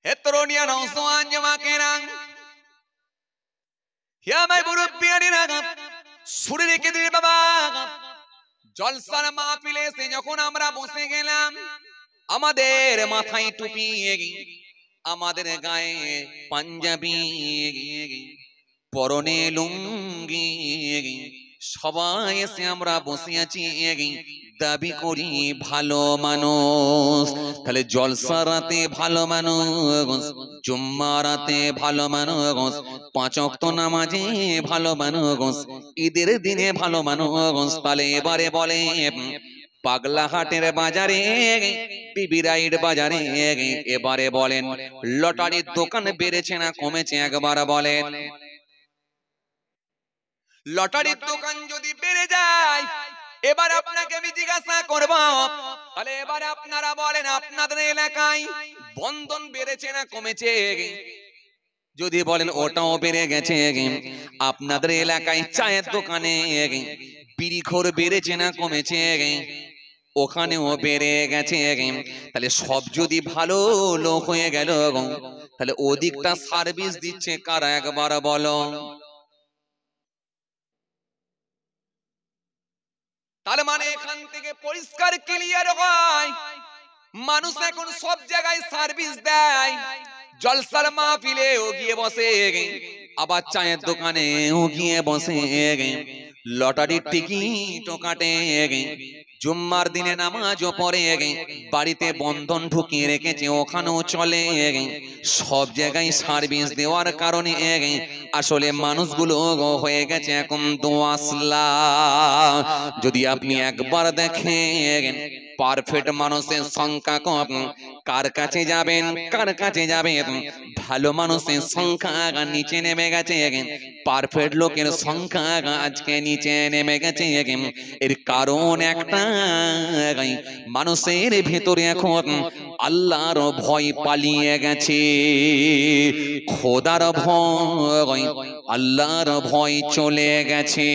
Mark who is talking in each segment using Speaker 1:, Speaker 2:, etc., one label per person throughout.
Speaker 1: হে তরুণিয়া নওজওয়ান জওয়াকেরা, হে আমার মুরব্বিয়ানেরা, শুনে রেখে দিন বাবা, জলসার মাহফিলে এসে যখন আমরা বসে গেলাম, আমাদের মাথায় টুপি, আমাদের গায়ে পাঞ্জাবি, পরনে লুঙ্গি, সবাই এসে আমরা বসে আছি, দাবি করি ভালো মানুষ। তাহলে জলসা রাতে ভালো মানুষ, জুম্মা রাতে ভালো মানুষ, 5 ওয়াক্ত নামাজে ভালো মানুষ, ঈদের দিনে ভালো মানুষ। তাহলে এবারে বলে পাগলাহাটের বাজারে, বিবি রাইড বাজারে এবারে বলেন লটারির দোকান বেড়েছে না কমেছে? একবার বলেন। লটারির দোকান যদি বেড়ে যায়, এবার আপনাকে আমি জিজ্ঞাসা করব, তাহলে এবারে আপনারা বলেন আপনাদের এলাকায় বন্ধন বেড়েছে না কমেছে? যদি বলেন ওটাও বেড়ে গেছে। আপনাদের এলাকায় চায়ের দোকানে বিড়িখোর বেড়েছে না কমেছে? ওখানেও বেড়ে গেছে। তাহলে সব যদি ভালো লোক হয়ে গেল, তাহলে ওদিকটা সার্ভিস দিচ্ছে কারা? একবার বলো। তার মানে এখান থেকে পরিষ্কার ক্লিয়ার হয়, মানুষ এখন সব জায়গায় সার্ভিস দেয়। জলসার মাহফিলেও গিয়ে বসে, আবার চায়ের দোকানেও গিয়ে বসে, লটারির টিকিটও কাটে, জুম্মার দিনে নামাজও পড়ে, বাড়িতে বন্ধন ঢুকিয়ে রেখেছে ওখানেও চলে। সব জায়গায় সার্ভিস দেওয়ার কারণে আসলে মানুষগুলো হয়ে গেছে এখন দোয়াসলা। যদি আপনি একবার দেখেন পারফেক্ট মানুষের সংখ্যা কম, কার কাছে যাবেন? কার কাছে যাবেন? ভালো মানুষের সংখ্যা নিচে নেমে গেছে, পারফেক্ট লোকের সংখ্যা আজকে নিচে নেমে গেছে। এর কারণ একটা, মানুষের ভেতরে এখন আল্লাহর ভয় পালিয়ে গেছে, খোদার ভয়, আল্লাহর ভয় চলে গেছে।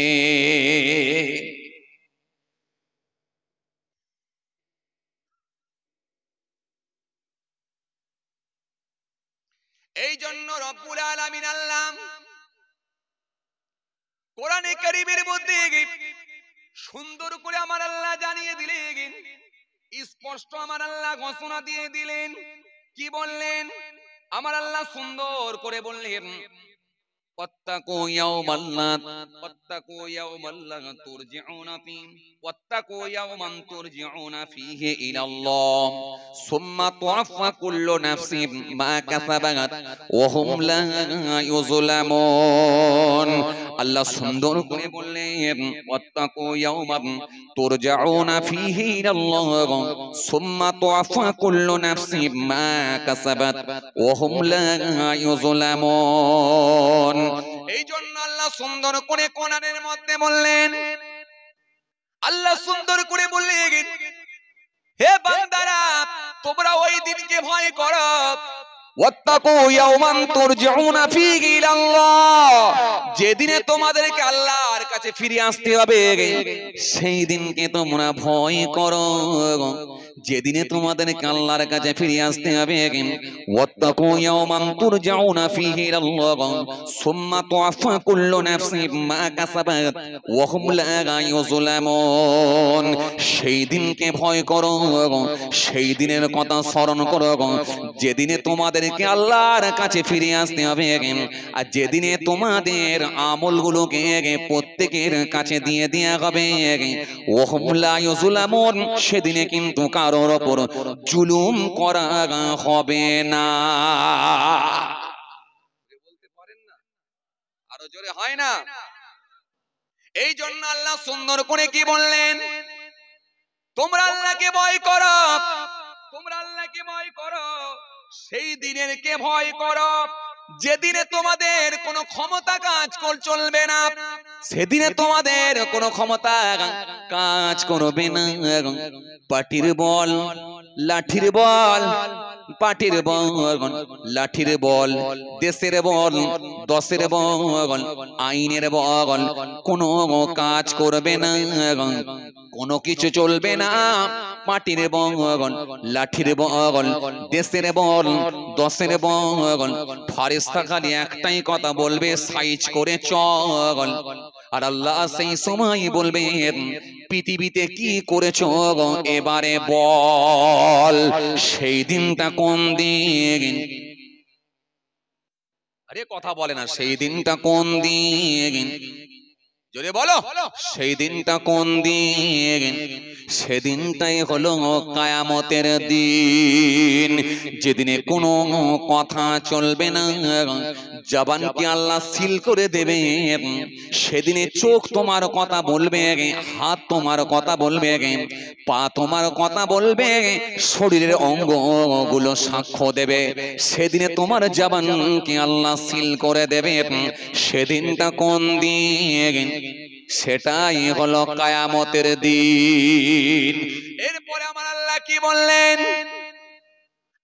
Speaker 1: এই জন্য রব্বুল আলামিন আল্লাহ কোরআনে কারীমের মধ্যে সুন্দর করে আমার আল্লাহ জানিয়ে দিলেন, স্পষ্ট আমার আল্লাহ ঘোষণা দিয়ে দিলেন। কি বললেন? আমার আল্লাহ সুন্দর করে বললেন, واتقوا يوما لا ترجعون فيه واتقوا يوما ترجعون فيه إلى الله ثم توفى كل نفس ما كسبت وهم لا يظلمون। আল্লাহ সুন্দর করে বললেন, واتقوا يوما ترجعون فيه إلى الله ثم توفى كل نفس ما كسبت وهم لا يظلمون। এই জন্য আল্লাহ সুন্দর করে কোরআনের মধ্যে বললেন, আল্লাহ সুন্দর করে বললেন, হে বান্দারা তোমরা ওই দিনকে ভয় করো, ওয়াত্তাকু ইয়াওমান তুরজাউনা ফীহি ইলাল্লাহ, যেদিনে তোমাদেরকে আল্লাহর কাছে ফিরে আসতে হবে সেই দিনকে তোমরা ভয় করো, যেদিনে তোমাদেরকে আল্লাহর কাছে ফিরে আসতে হবে। ওয়াত্তাকু ইয়াওমান তুরজাউনা ফীহি ইলাল্লাহ সুম্মা তুওয়াফা কুল্লু নাফসিন মা কাসাবাত ওয়া হুম লা ইউযলামুন। সেই দিনকে ভয় করো, সেই দিনের কথা স্মরণ করো যেদিনে তোমাদেরকে আল্লাহর কাছে ফিরে আসতে হবে, আর যেদিনে তোমাদের আমলগুলোকে প্রত্যেকের কাছে দিয়ে দেয়া হবে। ওয়া হুম লা ইউযলামুন, সেদিনে কিন্তু কারোর উপর জুলুম করা হবে না। বলতে পারেন না? আরো জোরে হয় না? এই জন্য আল্লাহ সুন্দর করে কি বললেন, তোমরা আল্লাহকে ভয় করো, তোমরা আল্লাহকে ভয় করো, সেই দিনের কে ভয় করো যেদিনে তোমাদের কোনো ক্ষমতা কাজ চলবে না, সেদিনে তোমাদের কোনো ক্ষমতা কাজ করবে না। পাটির বল, লাঠির বল, পাটির বল, লাঠির বল, দেশের বল, দশের বল, আইনের বল কোনো কাজ করবে না, কোনো কিছু চলবে না। মাটির বল, লাঠির বল, দেশের বল, দশের বল, ফারিস্তা খালি একটাই কথা বলবে, সাইজ করে চল। আর আল্লাহ সেই সময় বলবেন, পৃথিবীতে কি করেছো এবারে বল। সেই দিনটা কোন দিন? আরে কথা বলে না, সেই দিনটা কোন দিন? জোরে বলো, সেই দিনটা কোন দিন? সেদিনটাই হলো কিয়ামতের দিন, যেদিনে কোনো কথা চলবে না, জবানকে আল্লাহ সিল করে দেবে। সেদিনে চোখ তোমার কথা বলবে, হাত তোমার কথা বলবে, পা তোমার কথা বলবে, শরীরের অঙ্গগুলো সাক্ষ্য দেবে। সেদিনে তোমার জবানকে আল্লাহ সিল করে দেবে। সেদিনটা কোন দিন? সেটাই হলো কিয়ামতের দিন। এরপরে আমার আল্লাহ কি বললেন?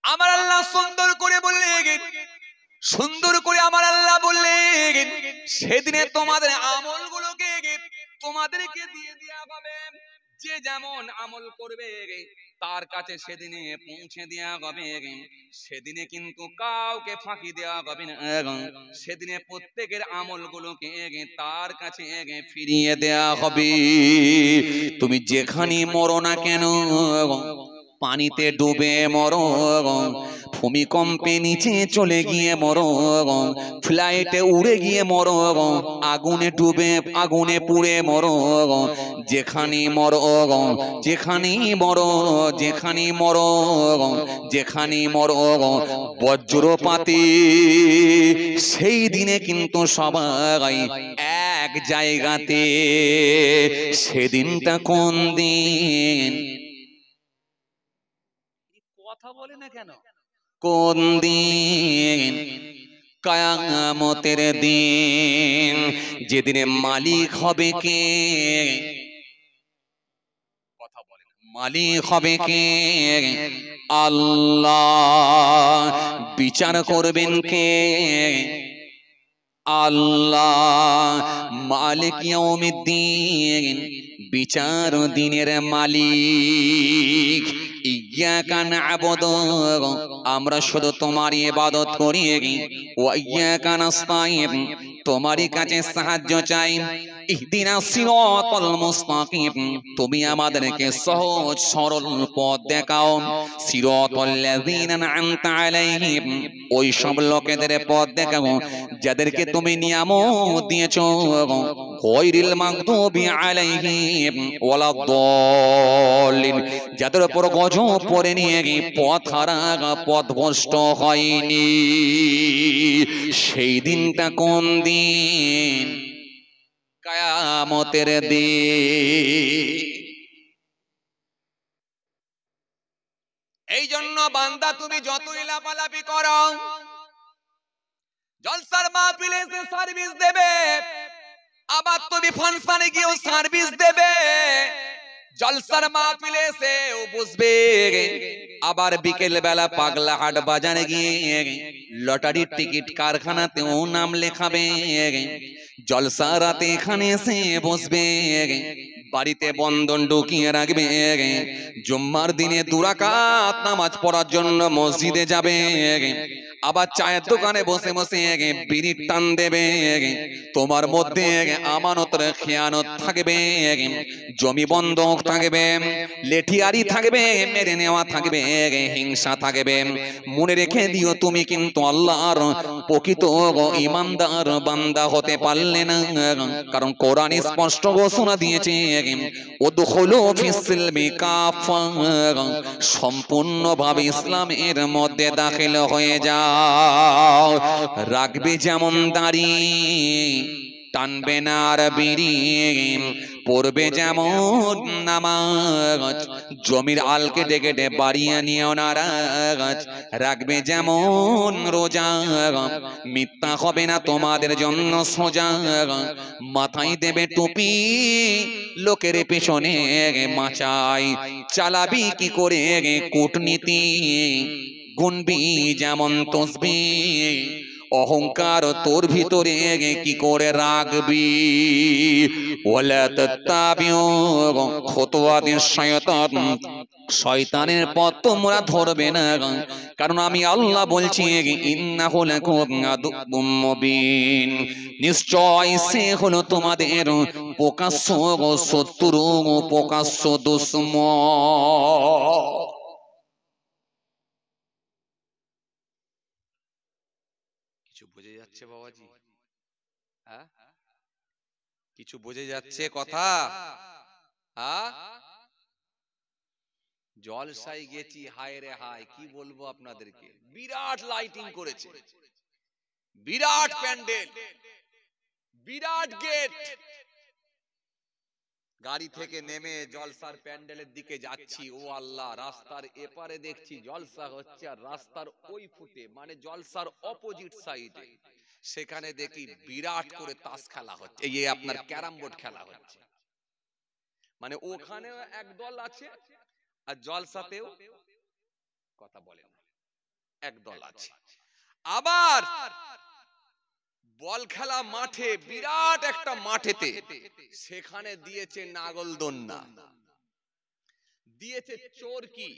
Speaker 1: আমার আল্লাহ সুন্দর করে বললেন, সুন্দর করে আমার আল্লাহ বললেন, সেদিনে তোমাদের আমলগুলোকে তোমাদেরকে দিয়ে দেওয়া হবে। যে যেমন আমল করবে তার কাছে সেদিনে পৌঁছে দেওয়া হবে। সেদিনে কিন্তু কাউকে ফাঁকি দেওয়া হবে না। সেদিনে প্রত্যেকের আমলগুলোকে তার কাছে ফিরিয়ে দেওয়া হবে। তুমি যেখানে মরো না কেন, পানিতে ডুবে মরো, ভূমিকম্পে নিচে চলে গিয়ে মরো, ফ্লাইটে উড়ে গিয়ে মরো, আগুনে ডুবে আগুনে পুড়ে মরো, যেখানে মরো, যেখানে মরো, যেখানে মরো, যেখানে মরো, বজ্রপাতে সেই দিনে কিন্তু সবাই এক জায়গাতে। সেদিনটা কোন দিন? কথা বলে না কেন? কোন দিন? কিয়ামতের দিন, যেদিনে মালিক হবে কে? কথা বলে না। মালিক হবে কে? আল্লাহ। বিচার করবেন কে? আল্লাহ। মালিক ইয়াউমিদ্দিন, বিচার দিনের মালিক। ইয়াকা না'বুদু, আমরা শুধু তোমারই ইবাদত করি। ওয়া ইয়াকা নাস্তাইন, তোমারই কাছে সাহায্য চাই। ইহদিনাস সিরাতাল মুস্তাকিম, তুমি আমাদেরকে সহজ সরল পথ দেখাও। সিরাতাল লাযিনা আন'আমতা আলাইহিম, ওই সব লোকেদের পথ দেখাও যাদেরকে তুমি নিয়ামত দিয়েছো। গায়রিল মাগদুবি আলাইহিম ওয়ালাদ-দাল্লিন, যাদের উপর গজব পড়ে নিয়ে পথ হারা পথভ্রষ্ট হয়নি। সেই দিনটা কোন দিন? কিয়ামতের দিন। এই জন্য বান্দা তুমি যতই লাফালাফি করো, জলসার মাহফিলে এসে সার্ভিস দেবে, আবার তুমি ফাংশনে গিয়েও সার্ভিস দেবে। জলসার মাহফিলে এসেও বুঝবে, আবার বিকেল বেলা পাগলা হাট বাজারে গিয়ে লটারির টিকিট কারখানাতেও নাম লেখাবে। জলসা রাতে এখানে এসে বসবে, বাড়িতে বন্ধন ঢুকিয়ে রাখবে। জুম্মার দিনে 2 রাকাত নামাজ পড়ার জন্য মসজিদে যাবে, আবার চায়ের দোকানে বসে বসে বিড়ির টান দেবে। তোমার মধ্যে আমানতের খেয়ানত থাকবে, জমি বন্ধক থাকবে, লেঠিয়ারি থাকবে, মেরে নেওয়া থাকবে, হিংসা থাকবে। মনে রেখে দিও, তুমি কিন্তু আল্লাহর প্রকৃত ঈমানদার বান্দা হতে পারলে না। কারণ কোরআন স্পষ্ট ঘোষণা দিয়েছে, উদখুলু ফিস সিলমি কাফা, সম্পূর্ণভাবে ইসলামের মধ্যে দাখিল হয়ে যাও। রাখবে যেমন দাড়ি, টানবে না আর বিড়ি, পড়বে যেমন নামাজ, জমির আল কেটে কেটে বাড়িয়ে নিও না রাজ, রাখবে যেমন রোজা, মিথ্যা হবে না তোমাদের জন্য সোজা, মাথায় দেবে টুপি, লোকের পেছনে মাচাই, চালাবি কি করে কূটনীতি, গুনবি যেমন তসবিহ, অহংকার তোর ভিতরে কি করে রাখবি। ওয়ালা তাত্তাবিউ খুতুওয়াতিশ শাইতান, শয়তানের পথ তোমরা ধরবে না, কারণ আমি আল্লাহ বলছি ইন্নাহু লাকুম আদুউম মুবিন, নিশ্চয় সে হলো তোমাদের প্রকাশ্য শত্রু, প্রকাশ্য দুশমন। কিছু বুঝে যাচ্ছে বাবাজি? হ্যাঁ, কিছু বুঝে যাচ্ছে কথা? হ্যাঁ, জলসায় গেছি, হায় রে হায়, কি বলবো আপনাদেরকে, বিরাট লাইটিং করেছে, বিরাট প্যান্ডেল, বিরাট গেট। গাড়ি থেকে নেমে জলসার প্যান্ডেলের দিকে যাচ্ছি, ও আল্লাহ, রাস্তার এপারে দেখছি জলসা হচ্ছে, আর রাস্তার ওই ফুটে মানে জলসার অপোজিট সাইডে সেখানে দেখি বিরাট করে তাস খেলা হচ্ছে, এই আপনার ক্যারাম বোর্ড খেলা হচ্ছে। মানে ওখানেও একদল আছে আর জলসাতেও কথা বলে না একদল আছে। আবার বল খেলা মাঠে, বিরাট একটা মাঠেতে সেখানে দিয়েছে নাগলদোলনা, দিয়েছে চরকি,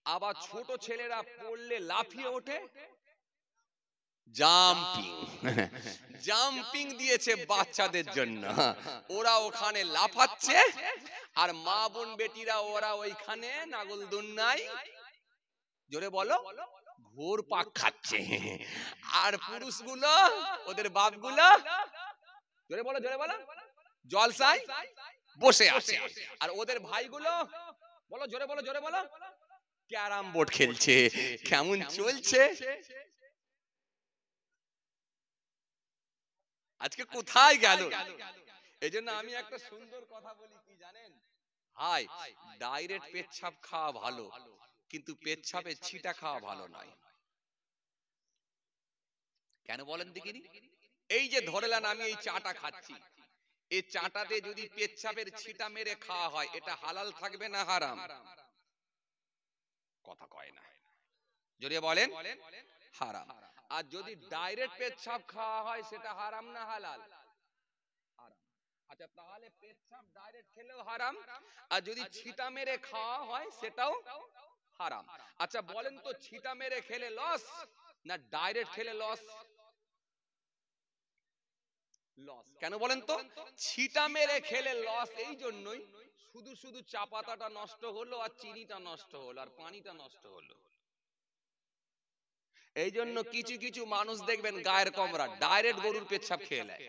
Speaker 1: আবার ছোট ছেলেরা পড়লে লাফিয়ে ওঠে জাম্পিং, জাম্পিং দিয়েছে বাচ্চাদের জন্য, ওরা ওখানে লাফাচ্ছে, আর মা বোন বেটিরা ওরা ওইখানে নাগলদোলনায় জোরে বলো ঘোর পাক খাচ্ছে, আর পুরুষগুলো ওদের বাপগুলো জোরে বলো জোরে বলো জলসায় বসে আছে, আর ওদের ভাইগুলো বলো জোরে বলো জোরে বলো ক্যারাম বোর্ড খেলছে। কেমন চলছে? আজকে কোথায় গেল? এই জন্য আমি একটা সুন্দর কথা বলি, কি জানেন ভাই, ডাইরেক্ট পেচ্ছাপ খাওয়া ভালো, কিন্তু পেচ্ছাপে ছিটা খাওয়া ভালো নয়। কেন বলেন দেখিনি? এই যে ধরেলেন আমি এই চাটা খাচ্ছি, এই চাটাতে যদি পেচ্ছাপের ছিটা মেরে খাওয়া হয়, এটা হালাল থাকবে না হারাম? কথা কয় না, জোরে বলেন হারাম। আর যদি ডাইরেক্ট পেচ্ছাপ খাওয়া হয়, সেটা হারাম না হালাল? হারাম। আচ্ছা, তাহলে পেচ্ছাপ ডাইরেক্ট খেলেও হারাম, আর যদি ছিটা মেরে খাওয়া হয় সেটাও হারাম। আচ্ছা বলেন তো, ছিটা মেরে খেলে লস না ডাইরেক্ট খেলে লস? লস। কেন বলেন তো? ছিটা মেরে খেলে লস এই জন্যই, শুধু শুধু চা পাতাটা নষ্ট হলো, আর চিনিটা নষ্ট হলো, আর পানিটা নষ্ট হলো। এই জন্য কিছু কিছু মানুষ দেখবেন গায়ের কমরা ডাইরেক্ট গরুর পেচ্ছাপ খেয়ে নেয়।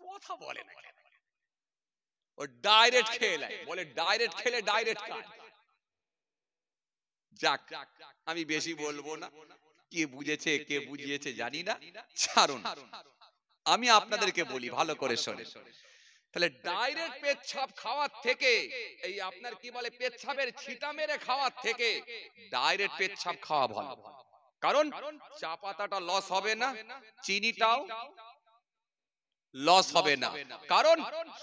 Speaker 1: কথা বলে না, ও ডাইরেক্ট খেয়ে নেয়, বলে ডাইরেক্ট খেলে ডাইরেক্ট কাজ। যাক, আমি বেশি বলবো না, কে বুঝেছে কে বুঝিয়েছে জানি না, ছাড়ুন। আমি আপনাদেরকে বলি ভালো করে শোনেন, তাহলে ডাইরেক্ট পেচ্ছাপ খাওয়ার থেকে, এই আপনার কি বলে পেচ্ছাপের ছিটা মেরে খাওয়ার থেকে ডাইরেক্ট পেচ্ছাপ খাওয়া ভালো। কারণ চা পাতাটা লস হবে না, চিনিটাও লস হবে না। কারণ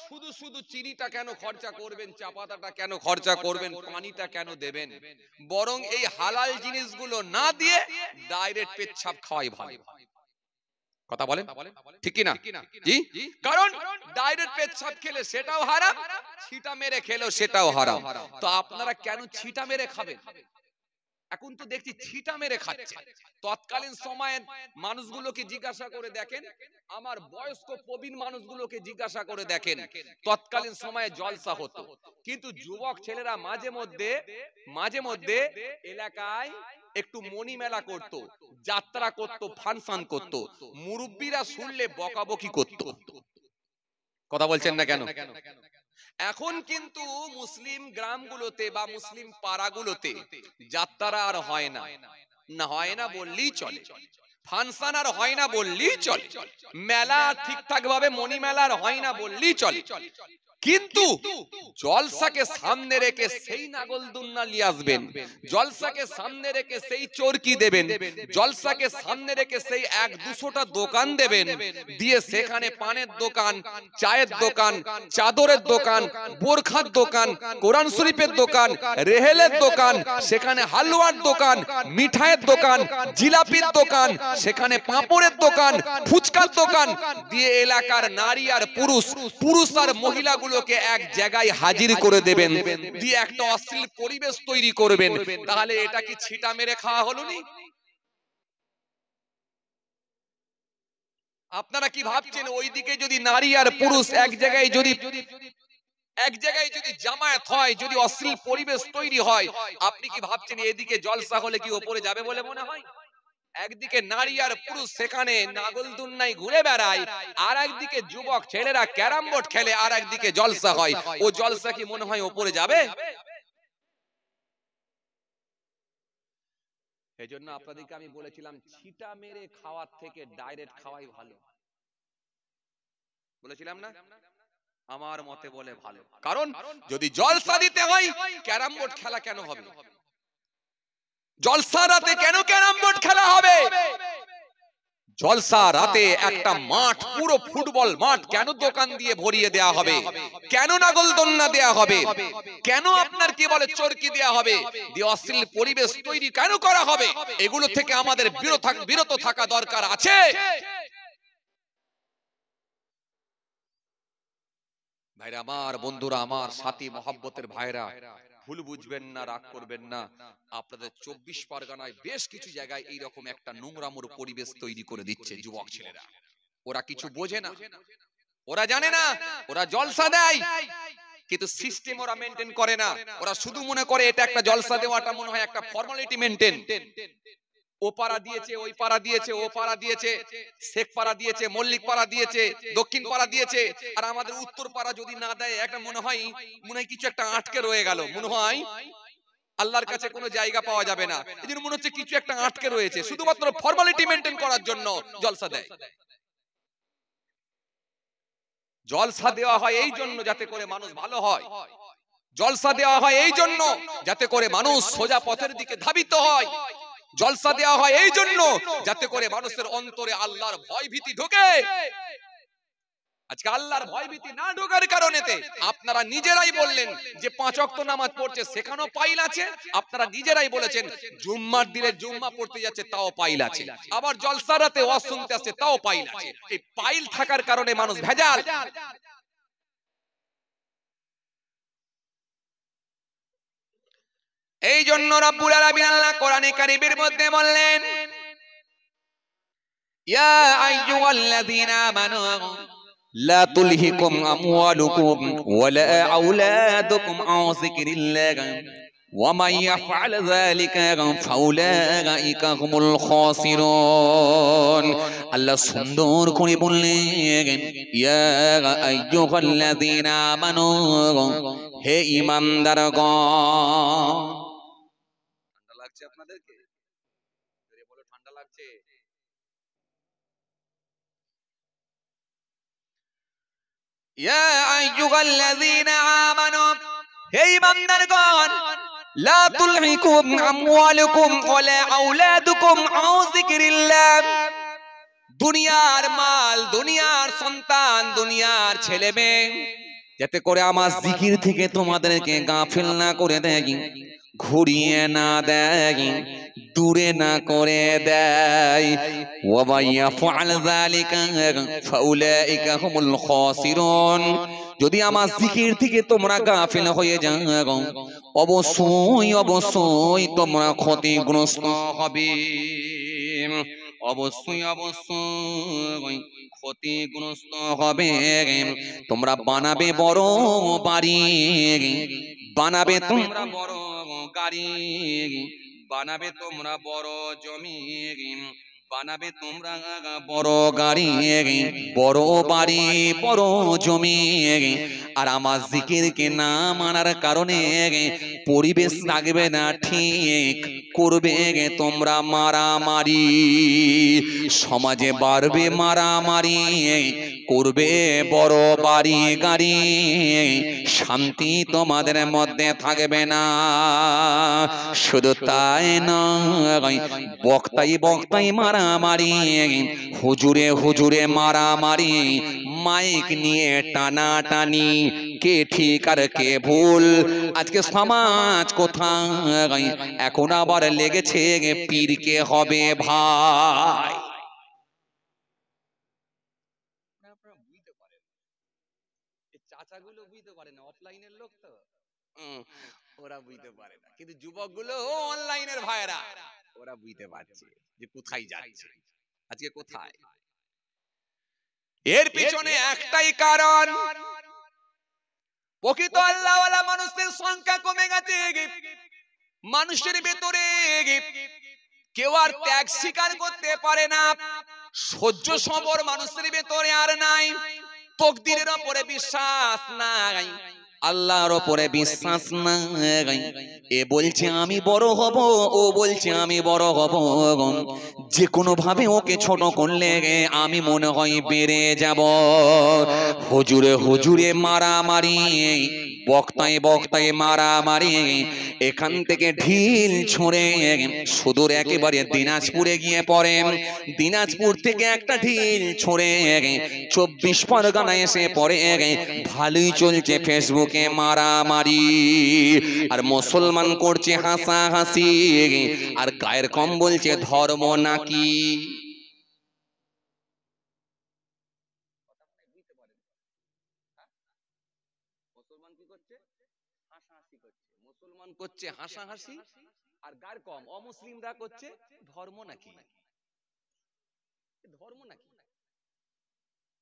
Speaker 1: শুধু শুধু চিনিটা কেন খরচা করবেন, চা পাতাটা কেন খরচা করবেন, পানিটা কেন দেবেন? বরং এই হালাল জিনিসগুলো না দিয়ে ডাইরেক্ট পেচ্ছাপ খাওয়াই ভালো। কথা বলেন ঠিক কি না? জি, কারণ ডাইরেক্ট পেচ্ছাপ খেলে সেটাও হারাম, ছিটা মেরে খেলেও সেটাও হারাম। তো আপনারা কেন ছিটা মেরে খাবেন? এখন তো দেখছি ছিটা মেরে খাচ্ছে। তৎকালীন সময়ের মানুষগুলোকে জিজ্ঞাসা করে দেখেন, আমার বয়স্ক প্রবীণ মানুষগুলোকে জিজ্ঞাসা করে দেখেন, তৎকালীন সময়ে জলসা হতো, কিন্তু যুবক ছেলেরা মাঝে মধ্যে এলাকায় একটু মনি মেলা করত, যাত্রা করত, ফাংশন করত, মুরব্বীরা শুনলে বকাবকি করত। কথা বলছেন না কেন? এখন কিন্তু মুসলিম গ্রামগুলোতে বা মুসলিম পাড়াগুলোতে যাত্রা আর হয় না, না হয় না বললেই চলে, ফাংশন আর হয় না বললেই চলে, মেলা ঠিকঠাক ভাবে মনি মেলা আর হয় না বললেই চলে। কিন্তু জলসাকে সামনে রেখে সেই নাগলদোলনা নিয়ে আসবেন, জলসাকে সামনে রেখে সেই চরকি দেবেন, জলসাকে সামনে রেখে সেই 100-200টা দোকান দেবেন, দিয়ে সেখানে পানের দোকান, চায়ের দোকান, চাদরের দোকান, বোরখার দোকান, কোরআন শরীফের দোকান, রেহেলের দোকান, সেখানে হালুয়ার দোকান, মিঠাইয়ের দোকান, জিলাপির দোকান, সেখানে পাঁপড়ের দোকান, ফুচকার দোকান দিয়ে এলাকার নারী আর পুরুষ আর মহিলাগুলো যুবকগুলোকে এক জায়গায় হাজির করে দেবেন, দিয়ে একটা অশ্লীল পরিবেশ তৈরি করবেন, তাহলে এটা কি ছিটা মেরে খাওয়া হলো নি? আপনারা কি ভাবছেন ওইদিকে যদি নারী আর পুরুষ এক জায়গায় যদি জামায়াত হয়, যদি অশ্লীল পরিবেশ তৈরি হয়, আপনি কি ভাবছেন এদিকে জলসা হলে কি ওপরে যাবে বলে মনে হয়? একদিকে নারী আর পুরুষ সেখানে নাগলদুন্নায় ঘুরে বেড়ায়, আর একদিকে যুবক ছেলেরা ক্যারাম বোর্ড খেলে, আর একদিকে জলসা হয়, ও জলসা কি মনে হয় ওপরে যাবে? এজন্য আপনাদেরকে আমি বলেছিলাম ছিটা মেরে খাওয়ার থেকে ডাইরেক্ট খাওয়াই ভালো, বলেছিলাম না? আমার মতে বলে ভালো। কারণ যদি জলসা দিতে হয়, ক্যারাম বোর্ড খেলা কেন হবে? জলসা রাতে কেন ক্যারাম বোর্ড খেলা হবে? জলসা রাতে একটা মাঠ, পুরো ফুটবল মাঠ কেন দোকান দিয়ে ভরিয়ে দেয়া হবে? কেন নাগলদন্না দেয়া হবে? কেন আপনার কি বলে চরকি দেয়া হবে? দিয়ে অশ্লীল পরিবেশ তৈরি কেন করা হবে? এগুলো থেকে আমাদের বিরত থাকা দরকার আছে। ভাইরা আমার, বন্ধুরা আমার, সাথী মহব্বতের ভাইরা, ভুল বুঝবেন না, রাগ করবেন না। আপনাদের 24 পরগনায় বেশ কিছু জায়গায় এইরকম একটা নোংরামোর পরিবেশ তৈরি করে দিচ্ছে যুবক ছেলেরা। ওরা কিছু বোঝে না, ওরা জানে না, ওরা জলসা দেয় কিন্তু সিস্টেম ওরা মেনটেন করে না। ওরা শুধু মনে করে এটা একটা জলসা দেওয়াটা মনে হয় একটা ফর্মালিটি মেনটেন। ও পাড়া দিয়েছে, ওই পাড়া দিয়েছে, ও পাড়া দিয়েছে, শেখ পাড়া দিয়েছে, মল্লিক পাড়া দিয়েছে, দক্ষিণ পাড়া দিয়েছে, আর আমাদের উত্তর পাড়া যদি না দেয় একটা মনে হয় কিছু একটা আটকে রয়ে গেল, মনে হয় আল্লাহর কাছে কোনো জায়গা পাওয়া যাবে না। এই জন্য মনে হচ্ছে কিছু একটা আটকে রয়েছে, শুধুমাত্র ফর্মালিটি মেনটেন করার জন্য জলসা দেয়। জলসা দেওয়া হয় এই জন্য যাতে করে মানুষ ভালো হয়, জলসা দেওয়া হয় এই জন্য যাতে করে মানুষ সোজা পথের দিকে ধাবিত হয়, জলসা দেওয়া হয় এই জন্য যাতে করে মানুষের অন্তরে আল্লাহর ভয় ভীতি ঢোকে। আজকে আল্লাহর ভয় ভীতি না ঢোকার কারণেতে আপনারা নিজেরাই বললেন যে 5 ওয়াক্ত নামাজ পড়ছে সেখানেও পাইল আছে, আপনারা নিজেরাই বলেছেন জুম্মার দিনে জুম্মা পড়তে যাচ্ছে তাও পাইল আছে, আবার জলসা রাতে ওয়াজ শুনতে আসছে তাও পাইল আছে। এই পাইল থাকার কারণে মানুষ ভেজাল। এই জন্য রব্বুল আলামিন আল্লাহ কোরআনে কারীমের মধ্যে বললেন, ইয়া আইয়ুহাল্লাযীনা আমানু লা তুলহিকুম আমওয়ালুকুম ওয়ালা আওলাদুকুম আন যিকরিল্লাহ ওয়া মান ইয়াফআল যালিকা ফাউলাইকা হুমুল খাসিরুন। আল্লাহ সুন্দর করে বললেন, ইয়া আইয়ুহাল্লাযীনা আমানু, হে ঈমানদারগণ। ঠান্ডা লাগছে আপনাদেরকে? জোরে বলো, ঠান্ডা লাগছে? ইয়া আইয়ুহাল্লাযীনা আমানু, হে ঈমানদারগণ, লা তুলহিকুম আমওয়ালুকুম ওয়ালা আওলাদুকুম আন যিকরিল্লাহ। দুনিয়ার মাল, দুনিয়ার সন্তান, দুনিয়ার ছেলে মেয়ে যাতে করে আমার জিকির থেকে তোমাদেরকে গাফিল না করে দেয়, ঘুরিয়ে না দেয়, দূরে না করে দেয়। ওয়া মাইয়াফআল যালিকা ফাউলাইকা হুমুল খাসিরুন। যদি আমার জিকির থেকে তোমরা গাফিল হয়ে যাও, অবশ্যই অবশ্যই তোমরা ক্ষতিগ্রস্ত হবে, অবশ্যই অবশ্যই ক্ষতিগ্রস্ত হবে। তোমরা বানাবে বড় বাড়ি, বানাবে তোমরা বড় গাড়ি, বানাবে তোমরা বড় জমি, বানাবে তোমরা বড় গাড়ি, বড় বাড়ি, বড় জমি, আর আমার জিকিরকে না মানার কারণে পরিবেশ থাকবে না ঠিক, করবে তোমরা মারামারি, সমাজে বাড়বে মারামারি, করবে বড় বাড়ি গাড়ি, শান্তি তোমাদের মধ্যে থাকবে না। শুধু তাই নয়, বক্তাই বক্তাই মারামারি, হুজুরে হুজুরে মারামারি, মাইক নিয়ে টানাটানি, কে ঠিক আর কে ভুল। আজকে সমাজ কোথায়, এখন আবার লেগেছে পীরকে হবে ভাই। চাচাগুলো বুঝতে পারে না, অফলাইনের লোক তো ওরা বুঝতে পারে না, কিন্তু যুবকগুলো অনলাইনের ভাইরা ওরা বুঝতে পারছে যে কোথায় যাচ্ছে, আজকে কোথায়। এর পিছনে একটাই কারণ, প্রকৃত আল্লাহওয়ালা মানুষের সংখ্যা কমে গেছে। মানুষের ভেতরে কেউ আর ত্যাগ স্বীকার করতে পারে না, সহ্য সবর মানুষের ভেতরে আর নাই, তকদিরের উপরে বিশ্বাস নাই, আল্লাহর উপরে বিশ্বাস নাই। এ বলছে আমি বড় হব, ও বলছে আমি বড় হব, যে কোনো ভাবে ওকে ছোট করলে আমি মনে হয় বেড়ে যাব। হুজুরে হুজুরে মারামারি, বক্তায় বক্তায় মারামারি, এখান থেকে ঢিল ছুঁড়ে সুদূর একেবারে দিনাজপুরে গিয়ে পড়ে, দিনাজপুর থেকে একটা ঢিল ছুঁড়ে 24 পরগনায় এসে পড়ে। ভালোই চলছে ফেসবুকে মারামারি, আর মুসলমান করছে হাসাহাসি, আর গায়ের কম বলছে ধর্ম নাকি। মুসলমান কি করছে? হাসাহাসি করছে। মুসলমান করছে হাসাহাসি, আর গায়ের কম অমুসলিমরা করছে ধর্ম নাকি। ধর্ম নাকি,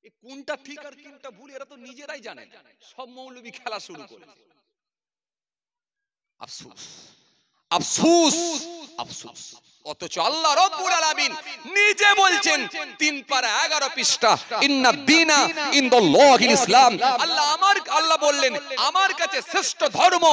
Speaker 1: এই কোনটা ঠিক আর কোনটা ভুল এরা তো নিজেরাই জানে না, সব মৌলবি খেলা শুরু করেছে। আফসোস আফসোস আফসোস। অথচ আল্লাহ রাব্বুল আলামিন নিজে বলছেন 3 পারা 11 পৃষ্ঠা, ইন্নাদ দীনা ইনদাল্লাহিল ইসলাম। আল্লাহ বললেন আমার কাছে শ্রেষ্ঠ ধর্ম,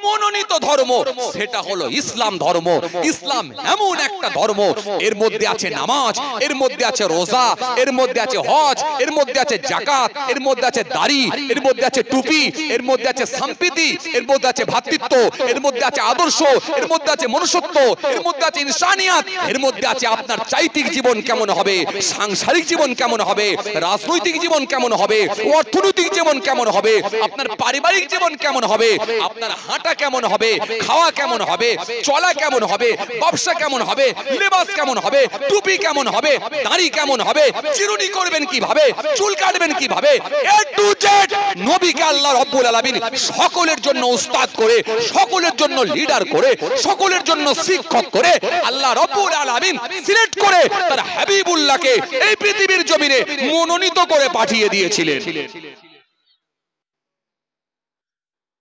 Speaker 1: মনোনীত ধর্ম, সেটা হলো ইসলাম ধর্ম। ইসলাম এমন একটা ধর্ম, এর মধ্যে আছে নামাজ, এর মধ্যে আছে রোজা, এর মধ্যে আছে হজ, এর মধ্যে আছে যাকাত, এর মধ্যে আছে দাড়ি, এর মধ্যে আছে টুপি, এর মধ্যে আছে সম্প্রীতি, এর মধ্যে আছে ভ্রাতৃত্ব, এর মধ্যে আছে আদর্শ, এর মধ্যে আছে মনুষ্যত্ব, এর মধ্যে আছে ইনসানিয়াত, এর মধ্যে আছে আপনার চারিত্রিক জীবন কেমন হবে, সাংসারিক জীবন কেমন হবে, রাজনৈতিক জীবন কেমন হবে, অর্থনৈতিক জীবন কেমন হবে, আপনার পারিবারিক জীবন কেমন হবে, আপনার হাঁটা কেমন হবে, খাওয়া কেমন হবে, চলা কেমন হবে, ব্যবসা কেমন হবে, লেবাস কেমন হবে, টুপি কেমন হবে, দাড়ি কেমন হবে, চিরুনি করবেন কিভাবে, চুল কাটবেন কিভাবে, এ টু জেড নবীকে আল্লাহ রাব্বুল আলামিন সকলের জন্য উস্তাদ করে, সকলের জন্য লিডার করে, সকলের জন্য শিক্ষক করে আল্লাহ রাব্বুল আলামিন সিলেক্ট করে তার হাবিবুল্লাহকে এই পৃথিবীর জমিনে মনোনীত করে পাঠিয়ে দিয়েছিলেন।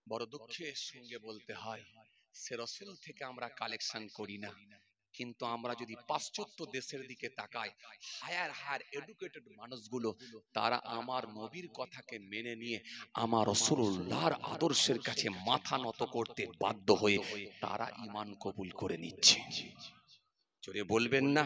Speaker 1: বড় দুঃখের সঙ্গে বলতে হয়, সে রাসূল থেকে আমরা কালেকশন করি না, কিন্তু আমরা যদি পাশ্চাত্য দেশের দিকে তাকাই, হায়ার এডুকেটেড মানুষগুলো তারা আমার নবীর কথাকে মেনে নিয়ে আমার রাসূলুল্লাহর আদর্শের কাছে মাথা নত করতে বাধ্য হয়ে তারা ঈমান কবুল করে নিচ্ছে। জোরে বলবেন না?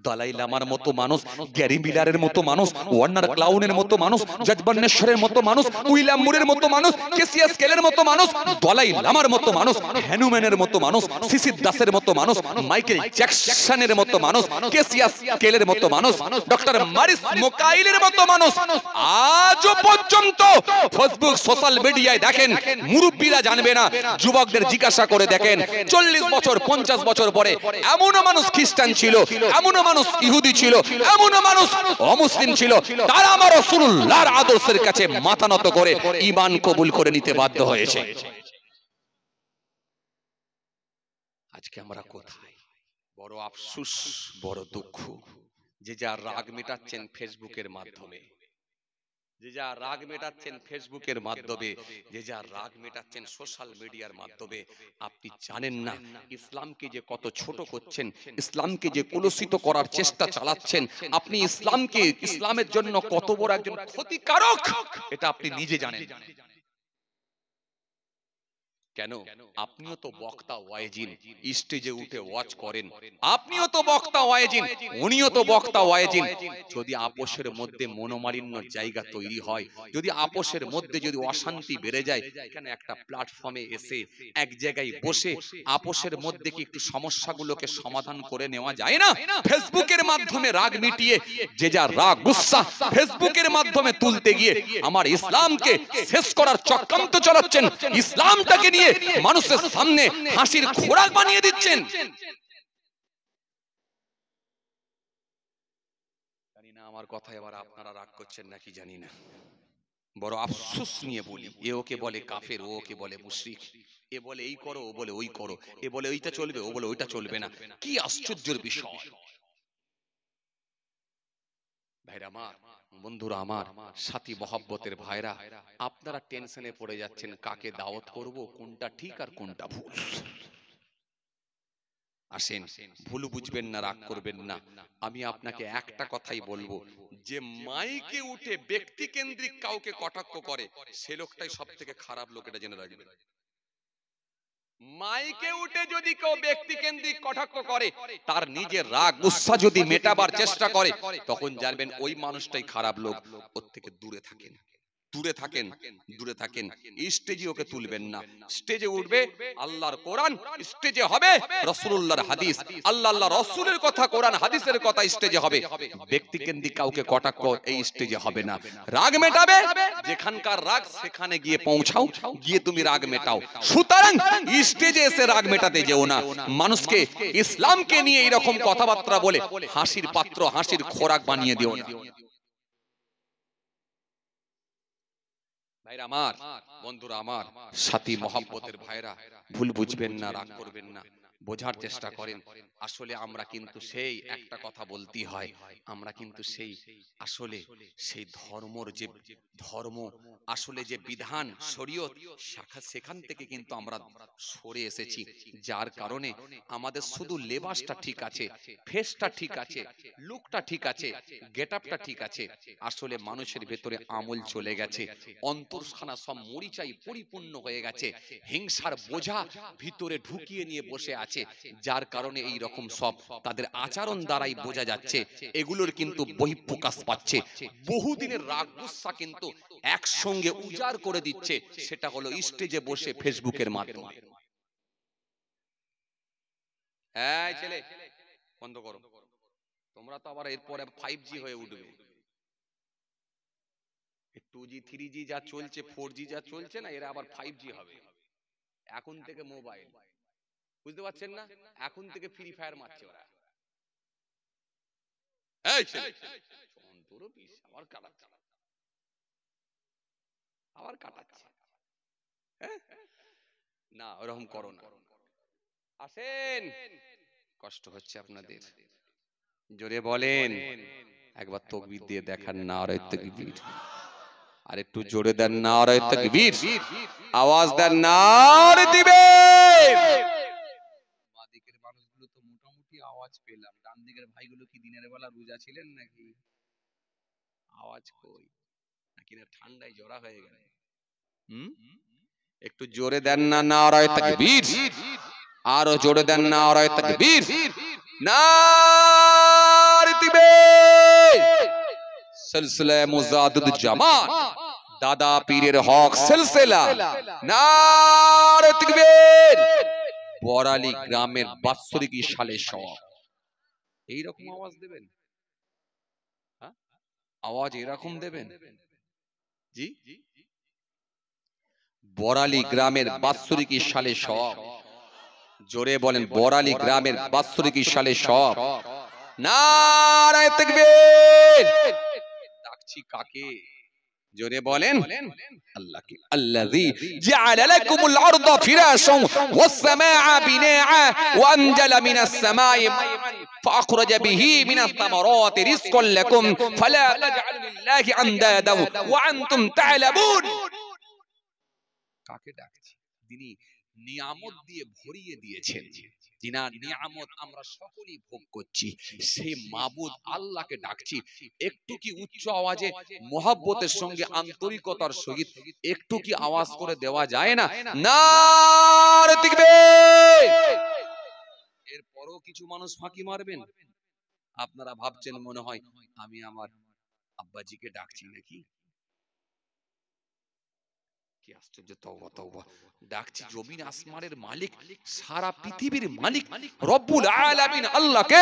Speaker 1: দালাই লামার মতো মানুষ, গ্যারি মিলারের মতো মানুষ, ওয়ার্নার ক্লাউনের মতো মানুষ, জজবান্নেশ্বরের মতো মানুষ, উইলিয়াম মুরের মতো মানুষ, কেসিয়াস কেলের মতো মানুষ, দালাই লামার মতো মানুষ, হ্যানুম্যানের মতো মানুষ, সিসির দাসের মতো মানুষ, মাইকেল জ্যাকসনের মতো মানুষ, কেসিয়াস কেলের মতো মানুষ, ডক্টর মারিস মোকাইলের মতো মানুষ আজও পর্যন্ত ফেসবুক সোশ্যাল মিডিয়ায় দেখেন, মুরব্বীরা জানবে না, যুবকদের জিজ্ঞাসা করে দেখেন, 40 বছর 50 বছর পরে এমনও মানুষ খ্রিস্টান ছিল, এমনও মানুষ ইহুদি ছিল, এমনও মানুষ অমুসলিম ছিল, তারা আমার রাসূলুল্লাহর আদর্শের কাছে মাথা নত করে ঈমান কবুল করে নিতে বাধ্য হয়েছে। আজকে আমরা কোথায়? বড় আফসোস, বড় দুঃখ, যে যা রাগ মেটাচ্ছেন ফেসবুকের মাধ্যমে, যে যা রাগ মেটাচ্ছেন ফেসবুকের মাধ্যমে, যে যা রাগ মেটাচ্ছেন সোশ্যাল মিডিয়ার মাধ্যমে, আপনি জানেন না ইসলামকে যে কত ছোট করছেন, ইসলামকে যে কলুষিত করার চেষ্টা চালাচ্ছেন, আপনি ইসলামকে, ইসলামের জন্য কত বড় একজন ক্ষতিকারক এটা আপনি নিজে জানেন। কেন? আপনিও তো বক্তা ওয়াইজিন, স্টেজে উঠে ওয়াজ করেন, আপনিও তো বক্তা ওয়াইজিন, উনিও তো বক্তা ওয়াইজিন। যদি আপোষের মধ্যে মনোমালিন্যর জায়গা তৈরি হয়, যদি আপোষের মধ্যে যদি অশান্তি বেড়ে যায়, এখানে একটা প্ল্যাটফর্মে এসে এক জায়গায় বসে আপোষের মধ্যে কি একটু সমস্যাগুলোকে সমাধান করে নেওয়া যায় না? ফেসবুকের মাধ্যমে রাগ মিটিয়ে যে যা রাগ গুসা ফেসবুকের মাধ্যমে তুলতে গিয়ে আমার ইসলামকে শেষ করার চক্রান্ত চালাচ্ছেন, ইসলামটাকে নিয়ে মানুষের সামনে হাসির খোরাক বানিয়ে দিচ্ছেন। জানি না আমার কথা এবার আপনারা রাগ করছেন নাকি জানি না। বড় আফসোস নিয়ে বলি, এ ওকে বলে কাফের, ও ওকে বলে মুশরিক, এ বলে এই করো, ও বলে ওই করো, এ বলে ওইটা চলবে, ও বলে ওইটা চলবে না। কি আশ্চর্যের বিষয়! ভাইরা আমার, বন্ধুরা আমার, সাথী মহব্বতের ভাইরা, আপনারা টেনশনে পড়ে যাচ্ছেন কাকে দাওয়াত করব, কোনটা ঠিক আর কোনটা ভুল। আসেন, ভুল বুঝবেন না, রাগ করবেন না, আমি আপনাকে একটা কথাই বলবো, যে মাইকে উঠে ব্যক্তি কেন্দ্রিক কাউকে কটাক্ষ করে, সে লোকটাই সব থেকে খারাপ লোক, এটা জেনে রাখবেন। মাইকে উঠে যদি কেউ ব্যক্তি কেন্দ্রিক কটাক্ষ করে, তার নিজের রাগ গুসা যদি মেটাবার চেষ্টা করে, তখন জানবেন ওই মানুষটাই খারাপ লোক। ওর থেকে দূরে থাকেন, দূরে থাকেন, দূরে থাকেন। স্টেজে ওকে তুলবেন না। স্টেজে উঠবে আল্লাহর কোরআন, স্টেজে হবে রাসূলুল্লাহর হাদিস। আল্লাহ রাসূলের কথা, কোরআন হাদিসের কথা স্টেজে হবে। ব্যক্তি কেন্দ্রিক কাউকে কটাক্ষ এই স্টেজে হবে না। রাগ মেটাবে, যেখানকার রাগ সেখানে গিয়ে পৌঁছাও, গিয়ে তুমি রাগ মেটাও। সুতরাং স্টেজে এসে রাগ মেটাতে যেও না। মানুষকে, ইসলামকে নিয়ে এরকম কথাবার্তা বলে হাসির পাত্র, হাসির খোরাক বানিয়ে দিও না। ভাইরা আমার, বন্ধুরা আমার, সাথী মহব্বতের ভাইরা, ভুল বুঝবেন না, রাগ করবেন না, বোঝার চেষ্টা করেন। আসলে আমরা কিন্তু সেই একটা কথা বলতেই হয়, আমরা কিন্তু সেই আসলে সেই ধর্মর যে ধর্ম, আসলে যে বিধান শরীয়ত, সেখান থেকে কিন্তু আমরা সরে এসেছি। যার কারণে আমাদের শুধু লেবাসটা ঠিক আছে, ফেসটা ঠিক আছে, লুকটা ঠিক আছে, গেটআপটা ঠিক আছে, আসলে মানুষের ভেতরে আমল চলে গেছে, অন্তরখানা সব মরিচাই পরিপূর্ণ হয়ে গেছে, হিংসার বোঝা ভিতরে ঢুকিয়ে নিয়ে বসে আছে। যার কারণে এই রকম সব তাদের আচরণ দ্বারাই বোঝা যাচ্ছে, এগুলোর কিন্তু বহিঃপ্রকাশ পাচ্ছে। বহুদিনের রাগ গুসা কিন্তু একসঙ্গে উজাড় করে দিচ্ছে, সেটা হলো স্টেজে বসে ফেসবুকের মাধ্যমে। হ্যাঁ ছেলে, বন্ধ করো, তোমরা তো আবার এরপরে 5G হয়ে উঠবে। 2G 3G যা চলছে, 4G যা চলছে না, এরা আবার 5G হবে। এখন থেকে মোবাইল, বুঝতে পারছেন না? এখন থেকে ফ্রি ফায়ার মারছে ওরা। এই ছেলে, অন্তরও বিষ, আবার কাটাচ্ছে, আবার কাটাচ্ছে। না, ওরকম করো না। আসেন, কষ্ট হচ্ছে আপনাদের, জোরে বলেন, একবার তাকবীর দিয়ে দেখান, নারে তাকবীর। আর একটু জোরে দেন, নারে তাকবীর, আওয়াজ দেন, নারে দিবেন। বাদিকের মানুষগুলো তো মোটামুটি আওয়াজ পেলাম, ডান দিকের ভাইগুলো কি দিনের বেলা রোজা ছিলেন নাকি? আওয়াজ কই, নাকি না ঠান্ডায় জড়া হয়ে গেল? একটু জোরে দেন না, নারে তাকবীর। আরো জোরে দেন, নারে তাকবীর, নারে দিবেন। সিলসিলা মুজাদ্দিদ জামাত, দাদা পীরের হক সিলসিলা, নারে তাকবীর। বড়ালী গ্রামের বাৎসরিক সালে সব এইরকম আওয়াজ দেবেন, আওয়াজ এরকম দেবেন। জি, বড়ালী গ্রামের বাৎসরিক সালে সব, জোরে বলেন, বড়ালী গ্রামের বাৎসরিক সালে সব, নারে তাকবীর। ডাকছি কাকে? জোরে বলেন, আল্লাহকে। আল্লাযী জাআলা লাকুমুল আরদা ফিরাশান ওয়াস সামাআ বিনাআ ওয়া আনজালা মিনাস সামাই মা'আন ফাখরাজা বিহি মিনাস সামারাতি রিজকান লাকুম ফালা তাজআলু লিল্লাহি আনদাদা ওয়া আনতুম তা'লামুন। কাকে ডাকছি? যিনি নিয়ামত দিয়ে ভরিয়ে দিয়েছেন, যিনার নিয়ামত আমরা সকলেই ভোগ করছি, সেই মাবুদ আল্লাহকে ডাকছি। একটু কি উচ্চ আওয়াজে মহব্বতের সঙ্গে আন্তরিকতার সহিত একটু কি আওয়াজ করে দেওয়া যায় না? নারে তাকবীর। এরপরও কিছু মানুষ ফাঁকি মারবেন, আপনারা ভাবছেন মনে হয় আমি আমার আব্বাজিকে ডাকছি নাকি। কি আশ্চর্য! তওবা তওবা, ডাকছি জমিন আসমানের মালিক, সারা পৃথিবীর মালিক রব্বুল আলামিন আল্লাহকে,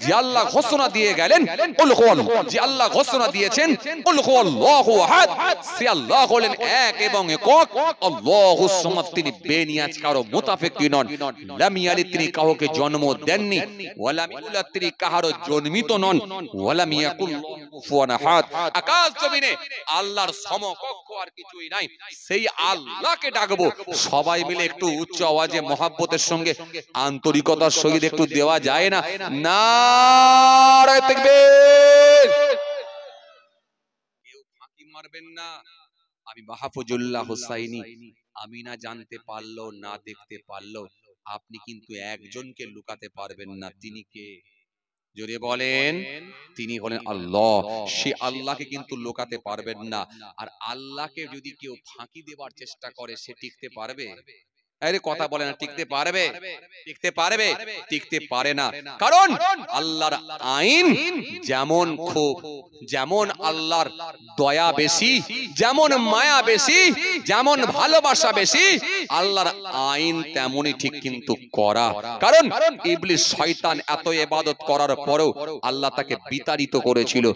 Speaker 1: যে আল্লাহ ঘোষণা দিয়ে গেলেন কুল হুয়াল্লাহ, যে আল্লাহ ঘোষণা দিয়েছেন কুল হুয়াল্লাহু আহাদ, সে আল্লাহ হলেন এক এবং একক, আল্লাহুস সামাদ, তিনি বেনিয়াজ, কারো মুতাফিক নন, লাম ইয়ালিদ, তিনি কাউকে জন্ম দেননি, ওয়া লাম ইউলাদ, তিনি কারো জন্মিত নন, ওয়া লাম ইয়াকুল লাহু কুফুয়ান আহাদ। আকাশ জমিনে আল্লাহর সমকক্ষ আর কিছুই নাই, সেই আল্লাহকে ডাকবো। সবাই মিলে একটু উচ্চ আওয়াজে মহাব্বতের সঙ্গে আন্তরিকতার সহিত একটু দেওয়া যায় না? নারায়ে তাকবীর। কেউ ফাঁকি মারবেন না। আমি মাহফুজুল্লাহ হুসাইনি, আমি না জানতে পারলো, না দেখতে পারলো, আপনি কিন্তু একজনকে লুকাতে পারবেন না। তিনি কে? জোরে বলেন। তিনি হলেন আল্লাহ। সে আল্লাহকে কিন্তু লুকাতে পারবেন না। আর আল্লাহকে যদি কেউ ফাঁকি দেবার চেষ্টা করে, সে টিকতে পারবে? আরে কথা বলে না, টিকতে পারবে? টিকতে পারবে? টিকতে পারে না। কারণ আল্লাহর আইন যেমন খুব, যেমন আল্লাহর দয়া বেশি, যেমন মায়া বেশি, যেমন ভালোবাসা বেশি, আল্লাহর আইন তেমনই ঠিক কিন্তু করা। কারণ ইবলিস শয়তান এত ইবাদত করার পরেও আল্লাহ তাকে বিতাড়িত করেছিল।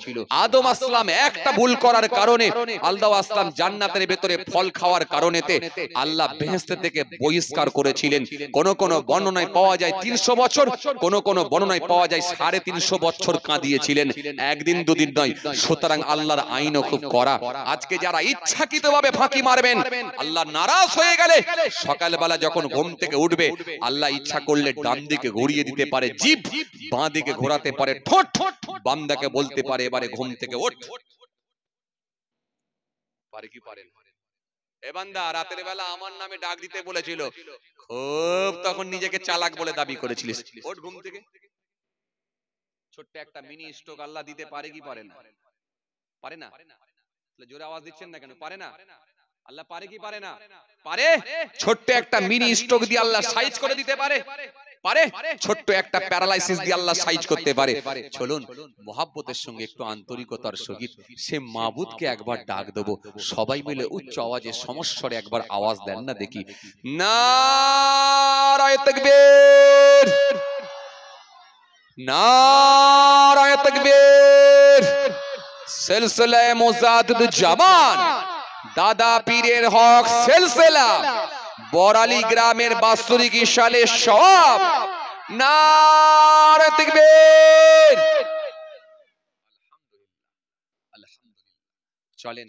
Speaker 1: আদম আসলাম একটা ভুল করার কারণে আল্লাহ আসলাম জান্নাতের ভেতরে ফল খাওয়ার কারণেতে আল্লাহ বেহেশত থেকে বহিষ্কার করেছিলেন। কোন কোন বর্ণনায় পাওয়া যায় 300 বছর, কোন কোন বর্ণনায় পাওয়া যায় 350 বছর কাঁদিয়েছিলেন, একদিন দুদিন নয়। সুতরাং আল্লাহর আইনও খুব কড়া। আজকে যারা ইচ্ছাকৃতভাবে ফাঁকি মারবেন, আল্লাহ নারাজ হয়ে গেলে সকালবেলা যখন ঘুম থেকে উঠবে, আল্লাহ ইচ্ছা করলে ডান দিকে ঘুরিয়ে দিতে পারে জিভ, বাঁ দিকে ঘোরাতে পারে ঠোঁট, বান্দাকে বলতে পারে এবারে ঘুম থেকে ওঠ। পারে কি পারে না? এ বান্দা, রাতের বেলা আমার নামে ডাক দিতে বলেছিল, খুব তখন নিজেকে চালাক বলে দাবি করেছিলিস, ওঠ ঘুম থেকে। ছোট্ট একটা মিনি স্ট্রোক আল্লাহ দিতে পারে কি পারে না? পারে না? জোরে আওয়াজ দিচ্ছেন না কেন? পারে না? আল্লাহ পারে কি পারে না? পারে। ছোট্ট একটা মিনি স্ট্রোক দিয়ে আল্লাহ সাইজ করে দিতে পারে। পারে। ছোট্ট একটা প্যারালাইসিস দিয়ে আল্লাহ সাইজ করতে পারে। চলুন মুহাব্বতের সঙ্গে একটু আন্তরিকতার সহিত সে মাবুদকে একবার ডাক দেব। সবাই মিলে উচ্চ আওয়াজে সমস্বরে একবার আওয়াজ দেন না দেখি। নারায়ে তাকবীর, নারায়ে তাকবীর। সিলসিলা মুজাদ্দিদ জামান দাদা পীরের হক সিলসিলা বরালি গ্রামের বাৎসরিক ইশালে সওয়াব। নারায়ে তাকবীর। আলহামদুলিল্লাহ। চলেন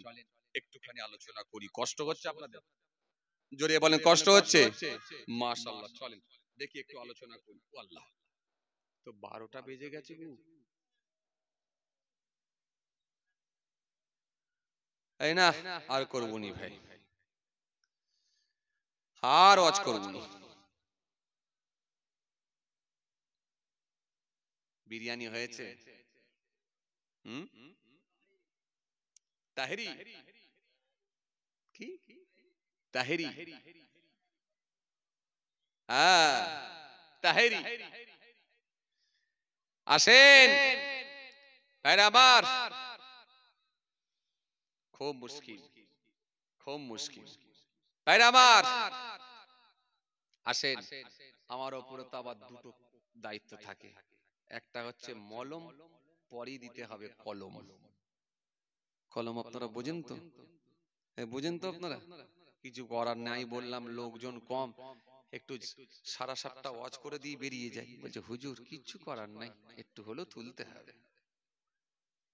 Speaker 1: একটুখানি আলোচনা করি। কষ্ট হচ্ছে আপনাদের? জোরে বলেন, কষ্ট হচ্ছে? মাশাআল্লাহ। চলেন দেখি একটু আলোচনা করি। ও আল্লাহ, তো 12টা বেজে গেছে গো। এই না, আর করবনি ভাই, আর ওয়াজ করবনি। বিরিয়ানি হয়েছে? তাহেরি কি? তাহেরি, হ্যাঁ তাহেরি। আসেন ভাইরা আমার, খুব মুশকিল, খুব মুশকিল ভাইরা আমার। আসেন, আমার উপরে তো আবার দুটো দায়িত্ব থাকে। একটা হচ্ছে মলম, পরই দিতে হবে কলম। কলম আপনারা বোঝেন তো? বোঝেন তো আপনারা? কিছু করার নাই, বললাম লোকজন কম, একটু 7:30 ওয়াজ করে দিয়ে বেরিয়ে যায়। বলছে হুজুর কিচ্ছু করার নাই, একটু হলেও তুলতে হবে।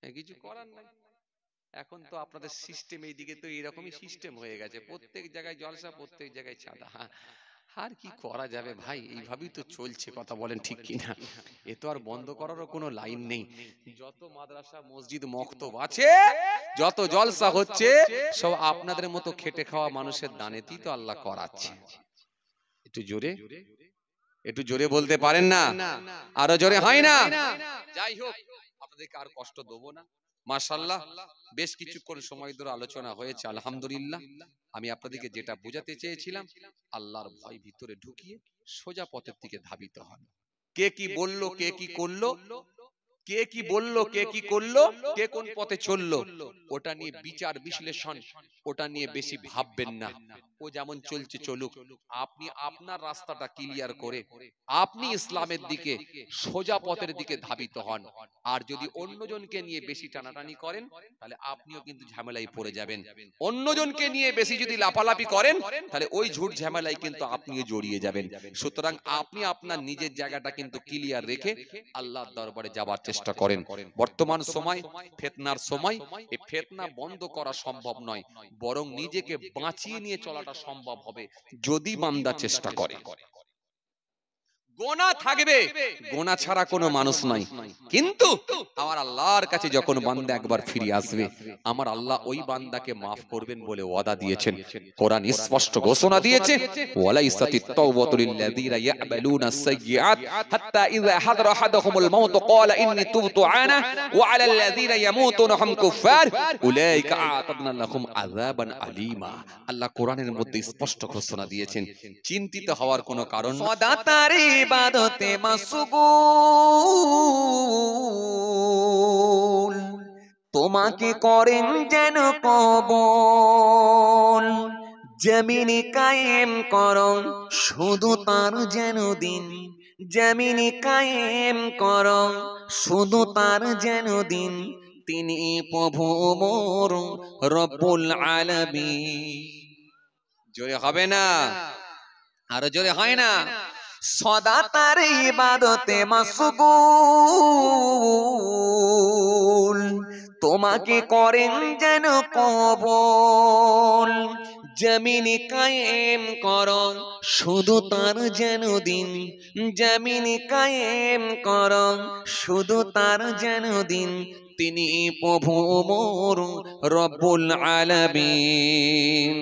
Speaker 1: কিছু করার নাই। এখন তো আপনাদের সিস্টেম এইদিকে তো এরকমই সিস্টেম হয়ে গেছে, প্রত্যেক জায়গায় জলসা, প্রত্যেক জায়গায় চাঁদা। আর কি করা যাবে ভাই, এইভাবেই তো চলছে। কথা বলেন ঠিক কিনা? এ তো আর বন্ধ করারও কোনো লাইন নেই। যত মাদ্রাসা মসজিদ মক্তব আছে, যত জলসা হচ্ছে, সব আপনাদের মতো খেটে খাওয়া মানুষের দানেতেই তো আল্লাহ করাচ্ছে। একটু জোরে, একটু জোরে বলতে পারেন না? আরো জোরে হয় না? যাই হোক, আপনাদেরকে আর কষ্ট দেবো না। মাশাআল্লাহ, বেশ কিছুক্ষণ সময় ধরে আলোচনা হয়েছে। আলহামদুলিল্লাহ। আমি আপনাদেরকে যেটা বোঝাতে চেয়েছিলাম, আল্লাহর ভয় ভিতরে ঢুকিয়ে সোজা পথের দিকে ধাবিত হন। কে কি বললো, কে কি করলো, কে কি বললো, কে কি করলো, কে কোন পথে চললো, ওটা নিয়ে বিচার বিশ্লেষণ, ওটা নিয়ে বেশি ভাববেন না। ও যেমন চলছে চলুক, আপনি আপনার রাস্তাটা ক্লিয়ার করে আপনি ইসলামের দিকে সোজা পথের দিকে ধাবিত হন। আর যদি অন্যজনকে নিয়ে বেশি টানাটানি করেন তাহলে আপনিও কিন্তু ঝামেলায় পড়ে যাবেন। অন্যজনকে নিয়ে বেশি যদি লাফালাফি করেন তাহলে ওই ঝুট ঝামেলায় কিন্তু আপনিও জড়িয়ে যাবেন। সুতরাং আপনি আপনার নিজের জায়গাটা কিন্তু ক্লিয়ার রেখে আল্লাহর দরবারে যাওয়ার চেষ্টা করেন। বর্তমান সময় ফিতনার সময়, এই ফিতনা বন্ধ করা সম্ভব নয়, বরং নিজেকে বাঁচিয়ে নিয়ে চলাটা সম্ভব হবে যদি বান্দা চেষ্টা করে। গোনা থাকবে, গোনা ছাড়া কোনো মানুষ নাই, কিন্তু আমার আল্লাহর কাছে যখন বান্দা একবার ফিরে আসবে আমার আল্লাহ ওই বান্দাকে maaf করবেন বলে ওয়াদা দিয়েছেন। কোরআন স্পষ্ট ঘোষণা দিয়েছে, ওয়ালাইসাতিত তাওবাতু লিল্লাযিনা ইয়া'মালুনা সাইয়্যাত হাত্তা ইযা হাদারা আহাদাহুমুল মাউত ক্বালা ইন্নী তুবতু আনা ওয়া আলাল লাযিনা ইয়ামুতুনা হুম কুফার উলাইকা আ'তাদনা লাহুম আযাবান আলীমা। আল্লাহ কোরআনের মধ্যে স্পষ্ট ঘোষণা দিয়েছেন, চিন্তিত হওয়ার কোনো কারণ নেই।
Speaker 2: সদা তার ইবাদতে মাশগুল, তোমাকে করেন যেন কবুল। জমিনে কায়েম করো শুধু তার যেন দিন, জমিনে কায়েম করো শুধু তার যেন দিন। তিনি প্রভু মোর রব্বুল আলামিন।
Speaker 1: জোরে হবে না? আরো জোরে হয় না?
Speaker 2: সদা তার ইবাদতে মাশগুল, তোমাকে করেন যেন কবুল। জমিনে কায়েম করো শুধু তার যেন দিন, জমিনে কায়েম করো শুধু তার যেন দিন। তিনি প্রভু মোর রব্বুল আলামিন।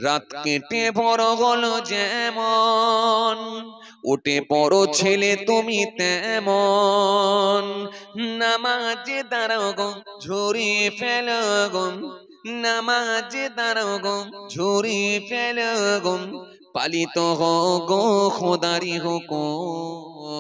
Speaker 2: রাত কেটে বড় হলো যেমন, উঠে পড়ো ছেলে তুমি তেমন। নামাজে দাঁড়াও গো ঝরিয়ে ফেলো গো, নামাজে দাঁড়াও গো ঝরিয়ে ফেলো গো। পালিত হো গো খোদারি হুকুম।